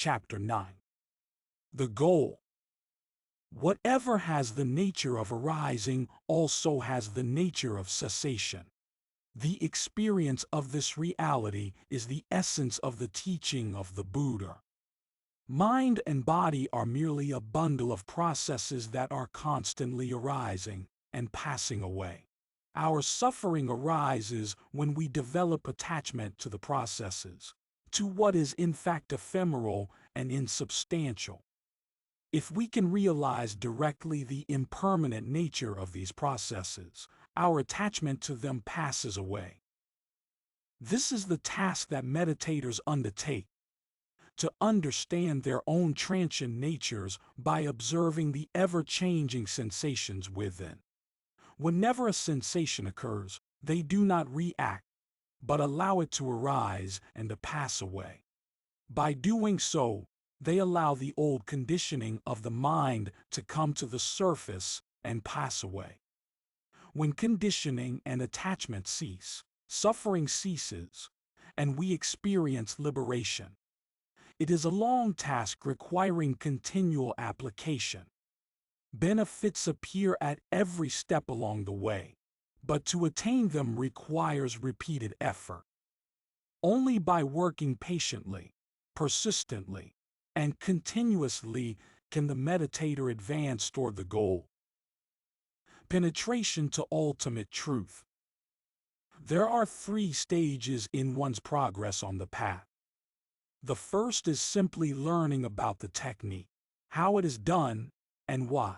Chapter 9. The goal. Whatever has the nature of arising also has the nature of cessation. The experience of this reality is the essence of the teaching of the Buddha. Mind and body are merely a bundle of processes that are constantly arising and passing away. Our suffering arises when we develop attachment to the processes, to what is in fact ephemeral and insubstantial. If we can realize directly the impermanent nature of these processes, our attachment to them passes away. This is the task that meditators undertake, to understand their own transient natures by observing the ever-changing sensations within. Whenever a sensation occurs, they do not react, but allow it to arise and to pass away. By doing so, they allow the old conditioning of the mind to come to the surface and pass away. When conditioning and attachment cease, suffering ceases, and we experience liberation. It is a long task requiring continual application. Benefits appear at every step along the way, but to attain them requires repeated effort. Only by working patiently, persistently, and continuously can the meditator advance toward the goal. Penetration to ultimate truth. There are 3 stages in one's progress on the path. The first is simply learning about the technique, how it is done, and why.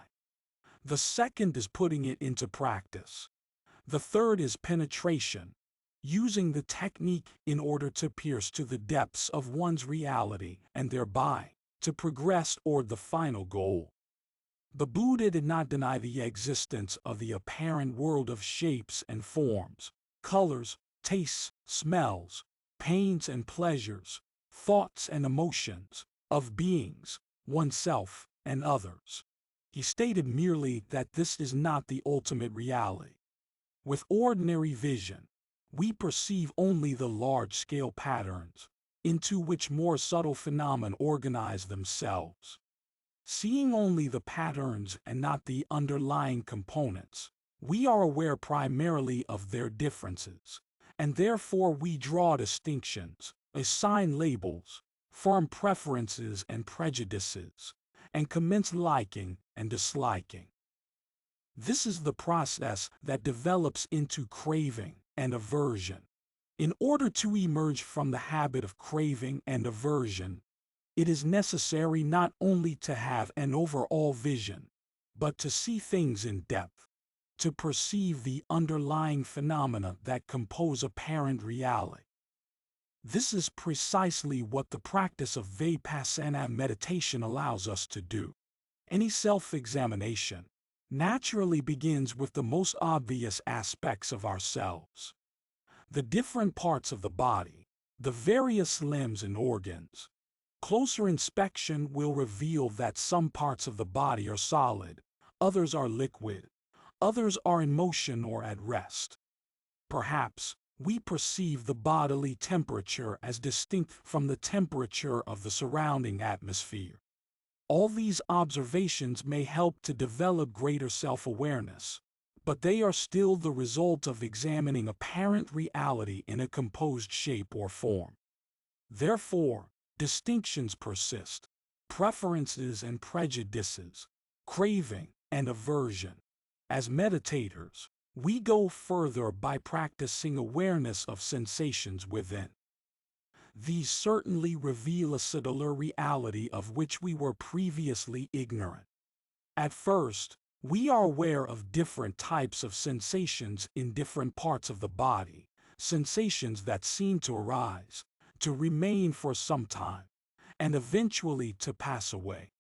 The second is putting it into practice. The third is penetration, using the technique in order to pierce to the depths of one's reality and thereby to progress toward the final goal. The Buddha did not deny the existence of the apparent world of shapes and forms, colors, tastes, smells, pains and pleasures, thoughts and emotions, of beings, oneself, and others. He stated merely that this is not the ultimate reality. With ordinary vision, we perceive only the large-scale patterns, into which more subtle phenomena organize themselves. Seeing only the patterns and not the underlying components, we are aware primarily of their differences, and therefore we draw distinctions, assign labels, form preferences and prejudices, and commence liking and disliking. This is the process that develops into craving and aversion. In order to emerge from the habit of craving and aversion, it is necessary not only to have an overall vision, but to see things in depth, to perceive the underlying phenomena that compose apparent reality. This is precisely what the practice of VIPASSANA meditation allows us to do. Any self-examination naturally begins with the most obvious aspects of ourselves. The different parts of the body, the various limbs and organs. Closer inspection will reveal that some parts of the body are solid, others are liquid, others are in motion or at rest. Perhaps we perceive the bodily temperature as distinct from the temperature of the surrounding atmosphere. All these observations may help to develop greater self-awareness, but they are still the result of examining apparent reality in a composed shape or form. Therefore, distinctions persist, preferences and prejudices, craving and aversion. As meditators, we go further by practicing awareness of sensations within. These certainly reveal a subtler reality of which we were previously ignorant. At first, we are aware of different types of sensations in different parts of the body, sensations that seem to arise, to remain for some time, and eventually to pass away.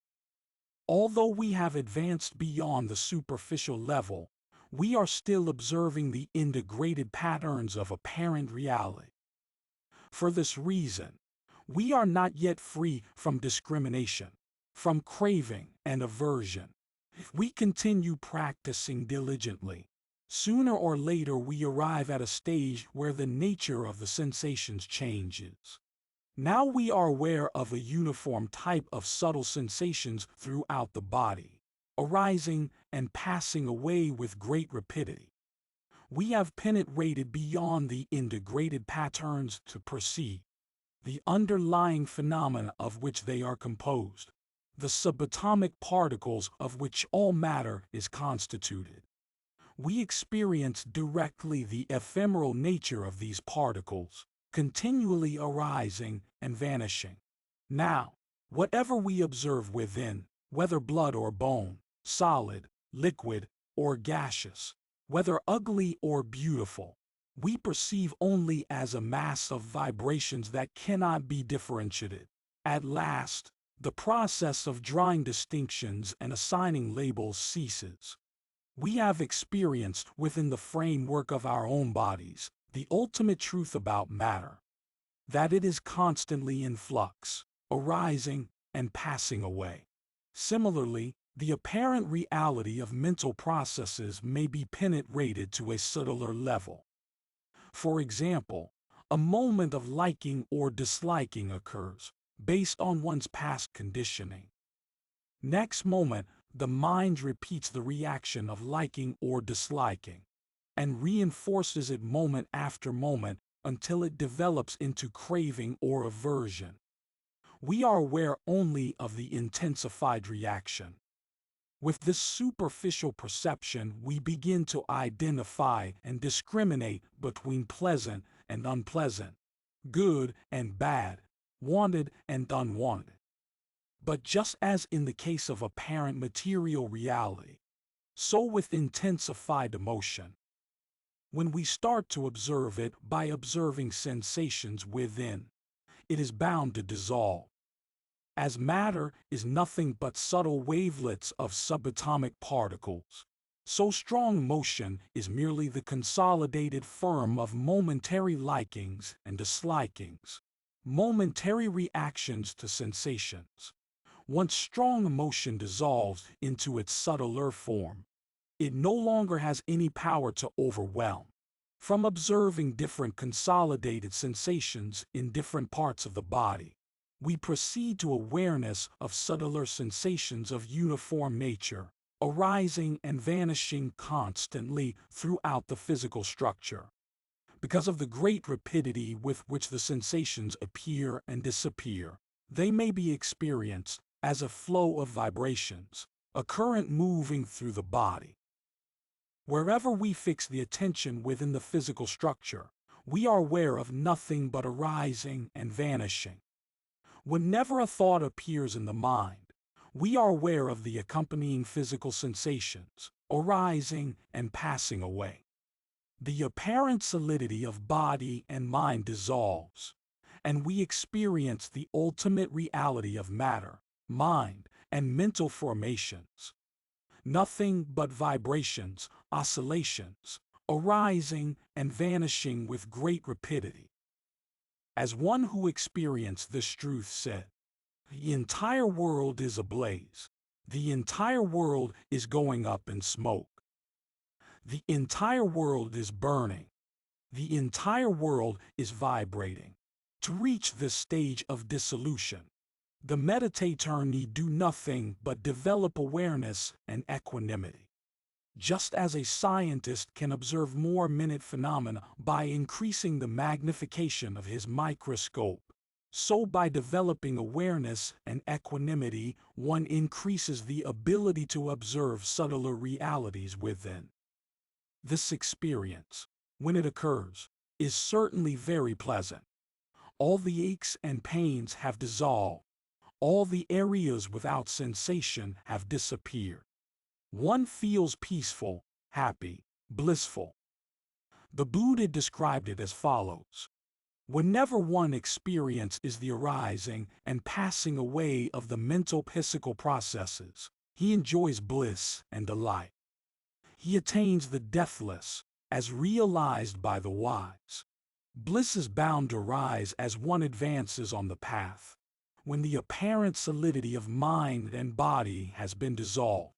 Although we have advanced beyond the superficial level, we are still observing the integrated patterns of apparent reality. For this reason, we are not yet free from discrimination, from craving and aversion. If we continue practicing diligently, sooner or later we arrive at a stage where the nature of the sensations changes. Now we are aware of a uniform type of subtle sensations throughout the body, arising and passing away with great rapidity. We have penetrated beyond the integrated patterns to perceive the underlying phenomena of which they are composed, the subatomic particles of which all matter is constituted. We experience directly the ephemeral nature of these particles, continually arising and vanishing. Now, whatever we observe within, whether blood or bone, solid, liquid, or gaseous, whether ugly or beautiful, we perceive only as a mass of vibrations that cannot be differentiated. At last, the process of drawing distinctions and assigning labels ceases. We have experienced within the framework of our own bodies the ultimate truth about matter, that it is constantly in flux, arising and passing away. Similarly, the apparent reality of mental processes may be penetrated to a subtler level. For example, a moment of liking or disliking occurs based on one's past conditioning. Next moment, the mind repeats the reaction of liking or disliking and reinforces it moment after moment until it develops into craving or aversion. We are aware only of the intensified reaction. With this superficial perception, we begin to identify and discriminate between pleasant and unpleasant, good and bad, wanted and unwanted. But just as in the case of apparent material reality, so with intensified emotion, when we start to observe it by observing sensations within, it is bound to dissolve. As matter is nothing but subtle wavelets of subatomic particles, so strong motion is merely the consolidated form of momentary likings and dislikings, momentary reactions to sensations. Once strong emotion dissolves into its subtler form, it no longer has any power to overwhelm. From observing different consolidated sensations in different parts of the body, we proceed to awareness of subtler sensations of uniform nature, arising and vanishing constantly throughout the physical structure. Because of the great rapidity with which the sensations appear and disappear, they may be experienced as a flow of vibrations, a current moving through the body. Wherever we fix the attention within the physical structure, we are aware of nothing but arising and vanishing. Whenever a thought appears in the mind, we are aware of the accompanying physical sensations, arising and passing away. The apparent solidity of body and mind dissolves, and we experience the ultimate reality of matter, mind, and mental formations. Nothing but vibrations, oscillations, arising and vanishing with great rapidity. As one who experienced this truth said, "The entire world is ablaze. The entire world is going up in smoke. The entire world is burning. The entire world is vibrating." To reach this stage of dissolution, the meditator need do nothing but develop awareness and equanimity. Just as a scientist can observe more minute phenomena by increasing the magnification of his microscope, so by developing awareness and equanimity, one increases the ability to observe subtler realities within. This experience, when it occurs, is certainly very pleasant. All the aches and pains have dissolved. All the areas without sensation have disappeared. One feels peaceful, happy, blissful. The Buddha described it as follows. Whenever one experiences the arising and passing away of the mental physical processes, he enjoys bliss and delight. He attains the deathless, as realized by the wise. Bliss is bound to rise as one advances on the path, when the apparent solidity of mind and body has been dissolved.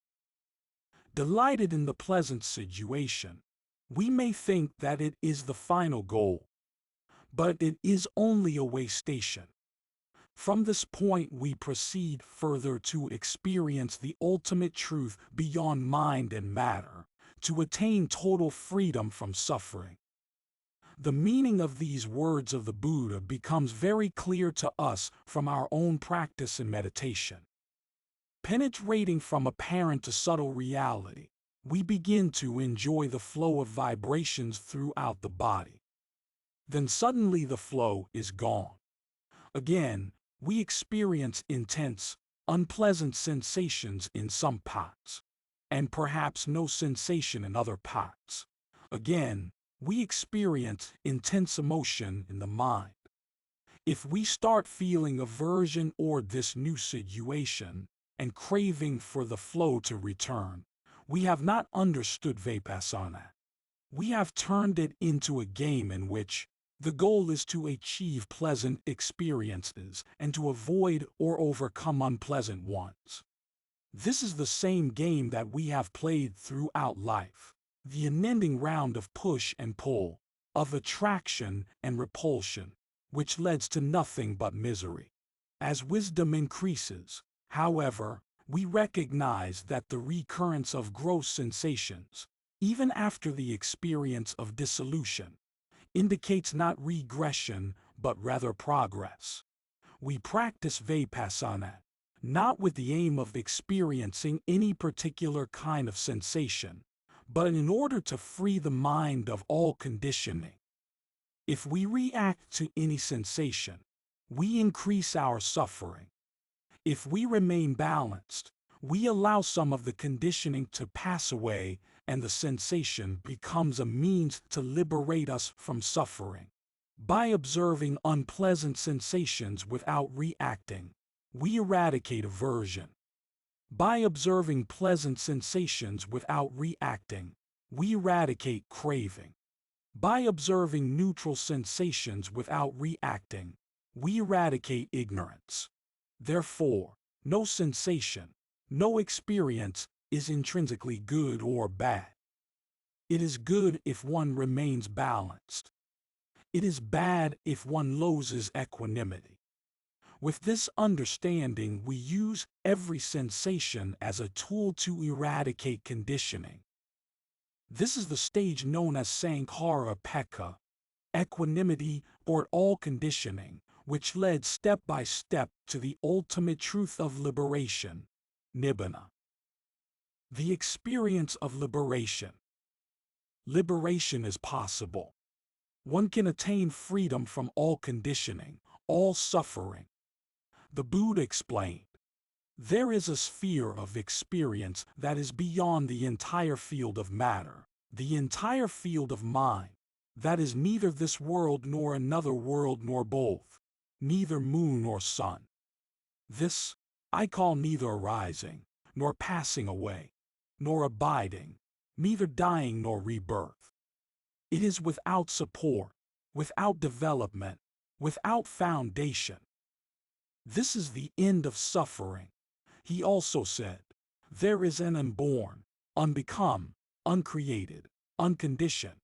Delighted in the pleasant situation, we may think that it is the final goal, but it is only a way station. From this point, we proceed further to experience the ultimate truth beyond mind and matter, to attain total freedom from suffering. The meaning of these words of the Buddha becomes very clear to us from our own practice in meditation. Penetrating from apparent to subtle reality, we begin to enjoy the flow of vibrations throughout the body. Then suddenly the flow is gone. Again, we experience intense, unpleasant sensations in some parts, and perhaps no sensation in other parts. Again, we experience intense emotion in the mind. If we start feeling aversion toward this new situation and craving for the flow to return, we have not understood Vipassana. We have turned it into a game in which the goal is to achieve pleasant experiences and to avoid or overcome unpleasant ones. This is the same game that we have played throughout life, the unending round of push and pull, of attraction and repulsion, which leads to nothing but misery. As wisdom increases, however, we recognize that the recurrence of gross sensations, even after the experience of dissolution, indicates not regression but rather progress. We practice Vipassana not with the aim of experiencing any particular kind of sensation, but in order to free the mind of all conditioning. If we react to any sensation, we increase our suffering. If we remain balanced, we allow some of the conditioning to pass away, and the sensation becomes a means to liberate us from suffering. By observing unpleasant sensations without reacting, we eradicate aversion. By observing pleasant sensations without reacting, we eradicate craving. By observing neutral sensations without reacting, we eradicate ignorance. Therefore, no sensation, no experience is intrinsically good or bad. It is good if one remains balanced. It is bad if one loses equanimity. With this understanding, we use every sensation as a tool to eradicate conditioning. This is the stage known as Sankhara Pekka, equanimity toward all conditioning, which led step by step to the ultimate truth of liberation, Nibbana. The experience of liberation. Liberation is possible. One can attain freedom from all conditioning, all suffering. The Buddha explained, there is a sphere of experience that is beyond the entire field of matter, the entire field of mind, that is neither this world nor another world nor both, neither moon nor sun. This I call neither arising, nor passing away, nor abiding, neither dying nor rebirth. It is without support, without development, without foundation. This is the end of suffering. He also said, there is an unborn, unbecome, uncreated, unconditioned.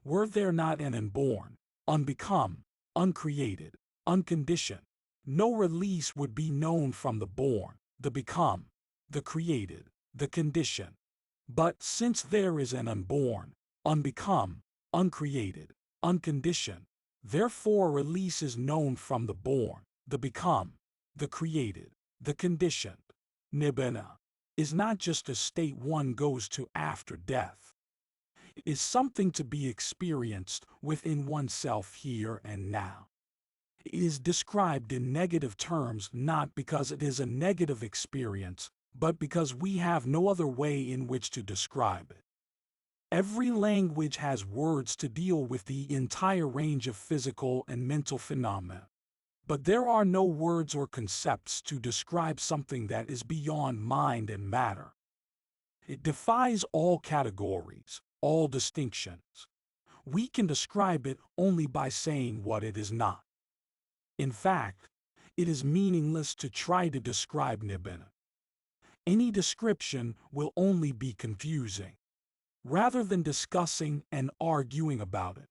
Were there not an unborn, unbecome, uncreated, unconditioned, no release would be known from the born, the become, the created, the conditioned. But since there is an unborn, unbecome, uncreated, unconditioned, therefore release is known from the born, the become, the created, the conditioned. Nibbana is not just a state one goes to after death. It is something to be experienced within oneself here and now. It is described in negative terms not because it is a negative experience, but because we have no other way in which to describe it. Every language has words to deal with the entire range of physical and mental phenomena. But there are no words or concepts to describe something that is beyond mind and matter. It defies all categories, all distinctions. We can describe it only by saying what it is not. In fact, it is meaningless to try to describe Nibbana. Any description will only be confusing. Rather than discussing and arguing about it,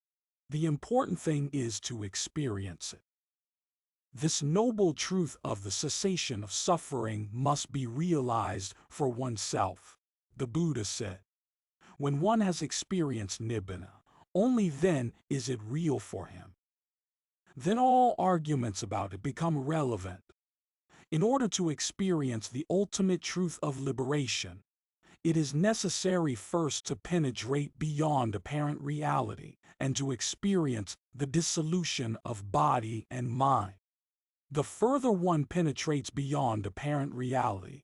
the important thing is to experience it. This noble truth of the cessation of suffering must be realized for oneself. The Buddha said, when one has experienced nibbana, only then is it real for him. Then all arguments about it become relevant. In order to experience the ultimate truth of liberation, it is necessary first to penetrate beyond apparent reality and to experience the dissolution of body and mind. The further one penetrates beyond apparent reality,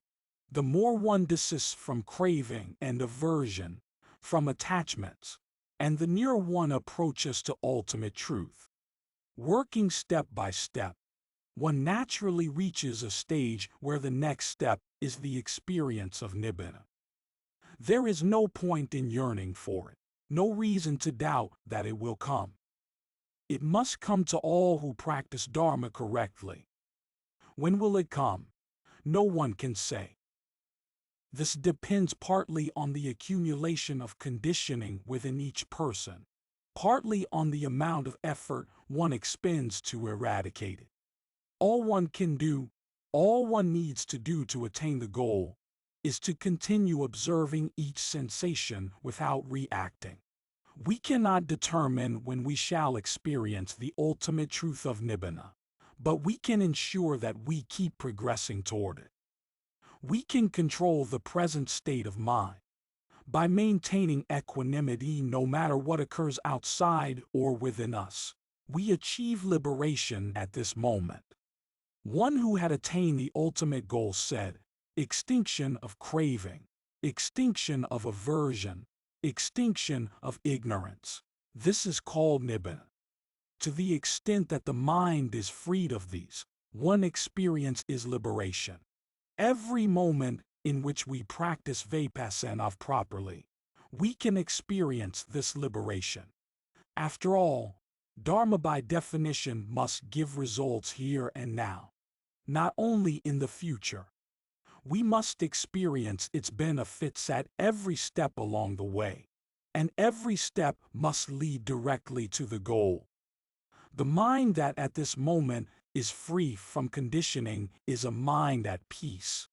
the more one desists from craving and aversion, from attachments, and the nearer one approaches to ultimate truth. Working step by step, one naturally reaches a stage where the next step is the experience of nibbana. There is no point in yearning for it, no reason to doubt that it will come. It must come to all who practice Dharma correctly. When will it come? No one can say. This depends partly on the accumulation of conditioning within each person, partly on the amount of effort one expends to eradicate it. All one can do, all one needs to do to attain the goal, is to continue observing each sensation without reacting. We cannot determine when we shall experience the ultimate truth of nibbana, but we can ensure that we keep progressing toward it. We can control the present state of mind by maintaining equanimity no matter what occurs outside or within us. We achieve liberation at this moment. One who had attained the ultimate goal said, extinction of craving, extinction of aversion, extinction of ignorance. This is called nibbana. To the extent that the mind is freed of these, one experience is liberation. Every moment in which we practice VIPASSANA properly, we can experience this liberation. After all, Dharma by definition must give results here and now, not only in the future. We must experience its benefits at every step along the way, and every step must lead directly to the goal. The mind that at this moment is free from conditioning is a mind at peace.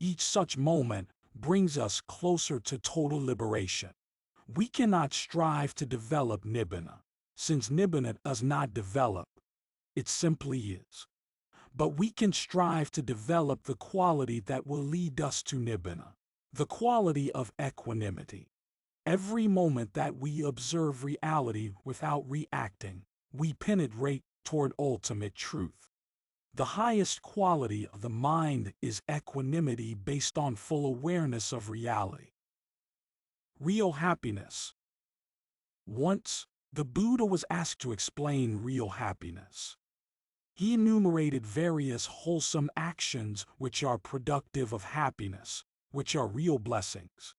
Each such moment brings us closer to total liberation. We cannot strive to develop nibbana, since nibbana does not develop, it simply is. But we can strive to develop the quality that will lead us to nibbana, the quality of equanimity. Every moment that we observe reality without reacting, we penetrate toward ultimate truth. The highest quality of the mind is equanimity based on full awareness of reality. Real happiness. Once, the Buddha was asked to explain real happiness. He enumerated various wholesome actions which are productive of happiness, which are real blessings.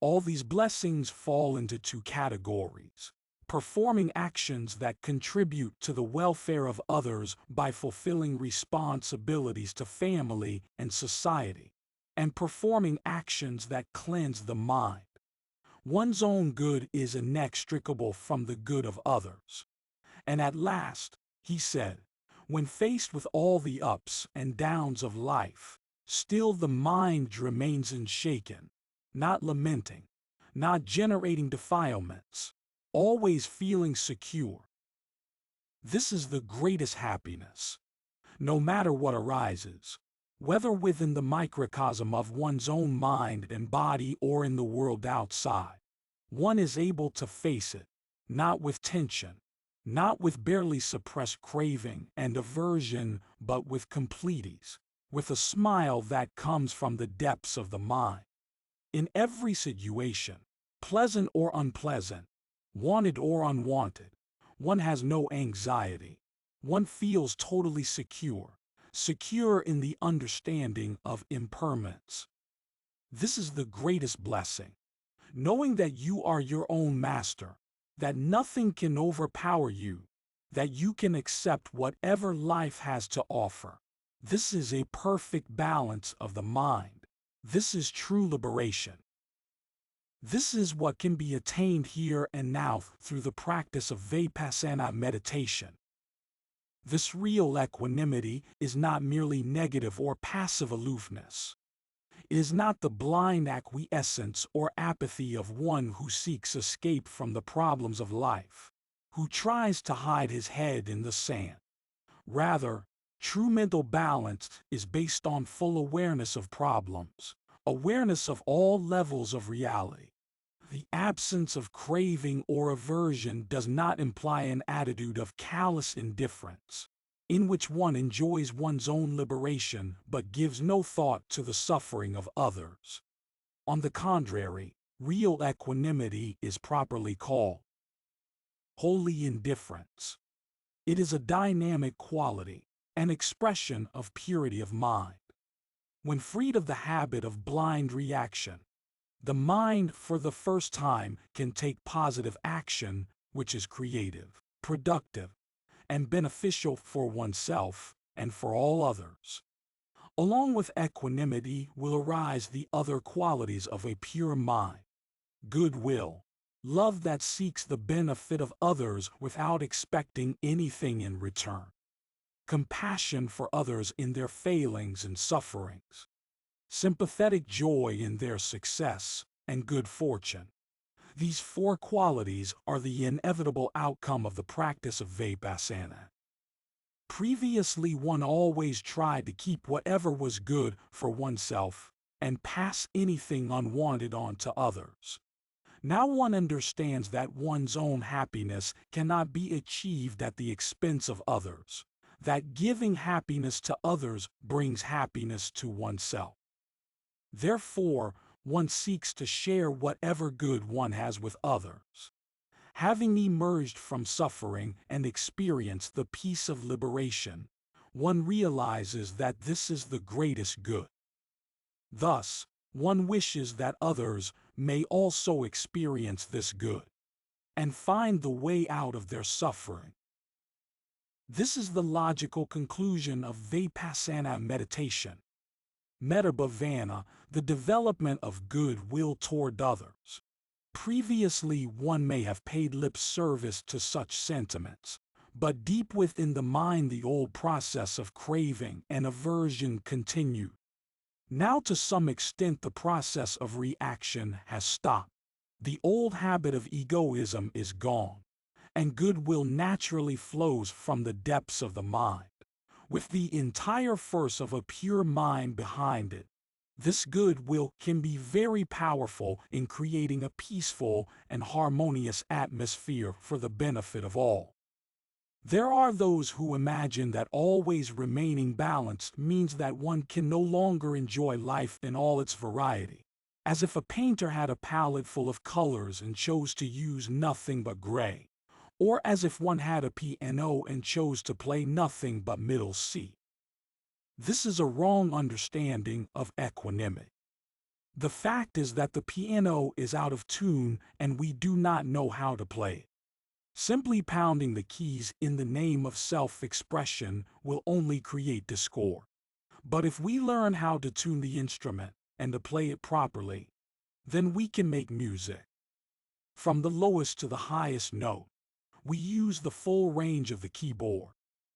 All these blessings fall into two categories: performing actions that contribute to the welfare of others by fulfilling responsibilities to family and society, and performing actions that cleanse the mind. One's own good is inextricable from the good of others. And at last, he said, when faced with all the ups and downs of life, still the mind remains unshaken, not lamenting, not generating defilements, always feeling secure. This is the greatest happiness. No matter what arises, whether within the microcosm of one's own mind and body or in the world outside, one is able to face it, not with tension, not with barely suppressed craving and aversion, but with complete ease, with a smile that comes from the depths of the mind. In every situation, pleasant or unpleasant, wanted or unwanted, one has no anxiety. One feels totally secure, secure in the understanding of impermanence. This is the greatest blessing, knowing that you are your own master, that nothing can overpower you, that you can accept whatever life has to offer. This is a perfect balance of the mind. This is true liberation. This is what can be attained here and now through the practice of VIPASSANA meditation. This real equanimity is not merely negative or passive aloofness. It is not the blind acquiescence or apathy of one who seeks escape from the problems of life, who tries to hide his head in the sand. Rather, true mental balance is based on full awareness of problems, awareness of all levels of reality. The absence of craving or aversion does not imply an attitude of callous indifference, in which one enjoys one's own liberation but gives no thought to the suffering of others. On the contrary, real equanimity is properly called holy indifference. It is a dynamic quality, an expression of purity of mind. When freed of the habit of blind reaction, the mind for the first time can take positive action, which is creative, productive, and beneficial for oneself and for all others. Along with equanimity will arise the other qualities of a pure mind: goodwill, love that seeks the benefit of others without expecting anything in return, compassion for others in their failings and sufferings, sympathetic joy in their success, and good fortune. These four qualities are the inevitable outcome of the practice of VIPASSANA. Previously, one always tried to keep whatever was good for oneself and pass anything unwanted on to others. Now one understands that one's own happiness cannot be achieved at the expense of others, that giving happiness to others brings happiness to oneself. Therefore, one seeks to share whatever good one has with others. Having emerged from suffering and experienced the peace of liberation, one realizes that this is the greatest good. Thus, one wishes that others may also experience this good and find the way out of their suffering. This is the logical conclusion of VIPASSANA meditation. Meditavana, the development of goodwill toward others. Previously, one may have paid lip service to such sentiments, but deep within the mind the old process of craving and aversion continued. Now to some extent the process of reaction has stopped. The old habit of egoism is gone, and goodwill naturally flows from the depths of the mind, with the entire force of a pure mind behind it. This goodwill can be very powerful in creating a peaceful and harmonious atmosphere for the benefit of all. There are those who imagine that always remaining balanced means that one can no longer enjoy life in all its variety, as if a painter had a palette full of colors and chose to use nothing but gray, or as if one had a piano and chose to play nothing but middle C. This is a wrong understanding of equanimity. The fact is that the piano is out of tune and we do not know how to play it. Simply pounding the keys in the name of self-expression will only create discord. But if we learn how to tune the instrument and to play it properly, then we can make music. From the lowest to the highest note, we use the full range of the keyboard,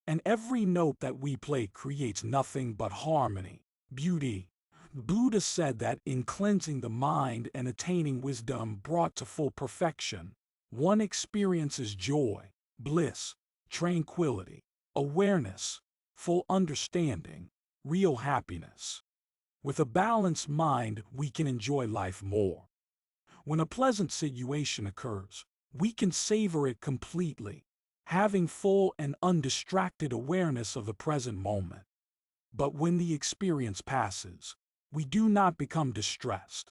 and every note that we play creates nothing but harmony, beauty. Buddha said that in cleansing the mind and attaining wisdom brought to full perfection, one experiences joy, bliss, tranquility, awareness, full understanding, real happiness. With a balanced mind, we can enjoy life more. When a pleasant situation occurs, we can savor it completely, having full and undistracted awareness of the present moment. But when the experience passes, we do not become distressed.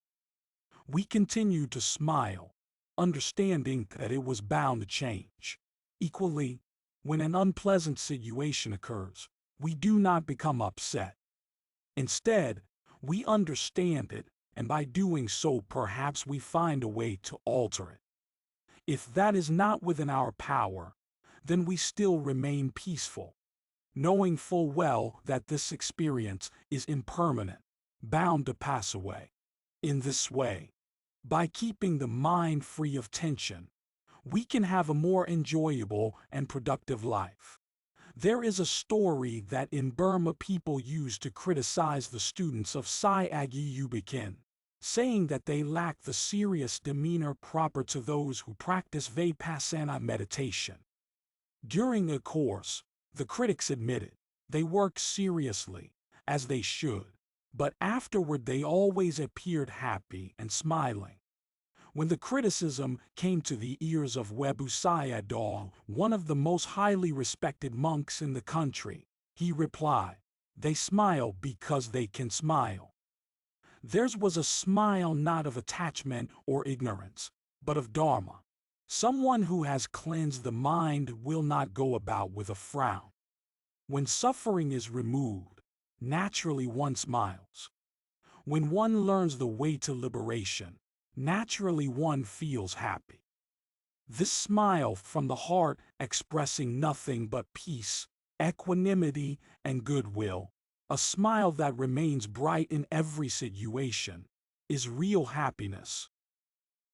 We continue to smile, understanding that it was bound to change. Equally, when an unpleasant situation occurs, we do not become upset. Instead, we understand it, and by doing so perhaps we find a way to alter it. If that is not within our power, then we still remain peaceful, knowing full well that this experience is impermanent, bound to pass away. In this way, by keeping the mind free of tension, we can have a more enjoyable and productive life. There is a story that in Burma people used to criticize the students of Sayagyi Yubikin, saying that they lack the serious demeanor proper to those who practice VIPASSANA meditation. During a course, the critics admitted they worked seriously, as they should, but afterward they always appeared happy and smiling. When the criticism came to the ears of Webu Sayadaw, one of the most highly respected monks in the country, he replied, "They smile because they can smile." Theirs was a smile not of attachment or ignorance, but of Dharma. Someone who has cleansed the mind will not go about with a frown. When suffering is removed, naturally one smiles. When one learns the way to liberation, naturally one feels happy. This smile from the heart, expressing nothing but peace, equanimity, and goodwill, a smile that remains bright in every situation, is real happiness.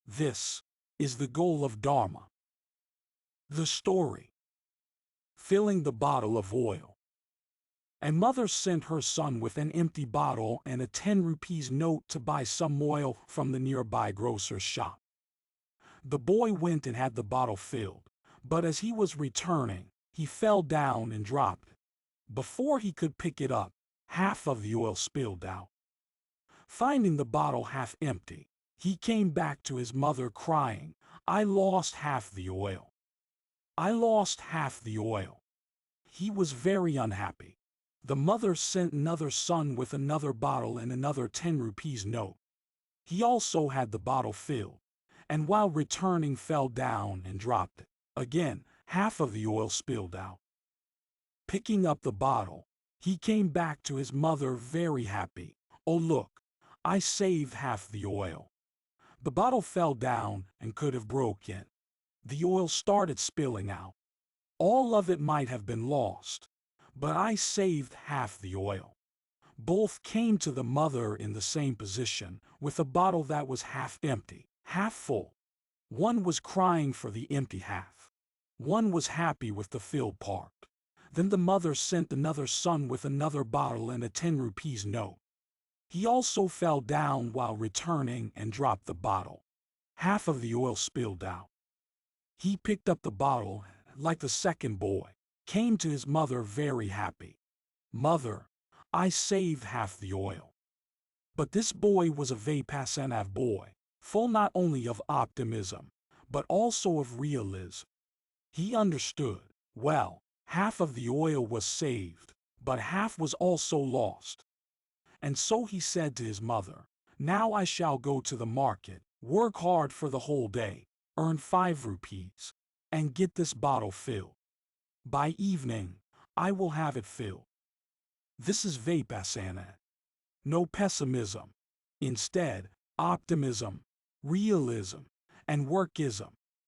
This is the goal of Dharma. The story. Filling the bottle of oil. A mother sent her son with an empty bottle and a 10 rupees note to buy some oil from the nearby grocer's shop. The boy went and had the bottle filled, but as he was returning, he fell down and dropped it. Before he could pick it up, half of the oil spilled out. Finding the bottle half empty, he came back to his mother crying, "I lost half the oil. I lost half the oil." He was very unhappy. The mother sent another son with another bottle and another 10 rupees note. He also had the bottle filled, and while returning fell down and dropped it. Again, half of the oil spilled out. Picking up the bottle, he came back to his mother very happy. "Oh look, I saved half the oil." The bottle fell down and could have broken. The oil started spilling out. All of it might have been lost, but I saved half the oil. Both came to the mother in the same position, with a bottle that was half empty, half full. One was crying for the empty half. One was happy with the filled part. Then the mother sent another son with another bottle and a 10 rupees note. He also fell down while returning and dropped the bottle. Half of the oil spilled out. He picked up the bottle, like the second boy, came to his mother very happy. "Mother, I saved half the oil." But this boy was a Vipassana boy, full not only of optimism, but also of realism. He understood, well, half of the oil was saved, but half was also lost. And so he said to his mother, "Now I shall go to the market, work hard for the whole day, earn 5 rupees, and get this bottle filled. By evening, I will have it filled." This is Vipassana. No pessimism. Instead, optimism, realism, and workism.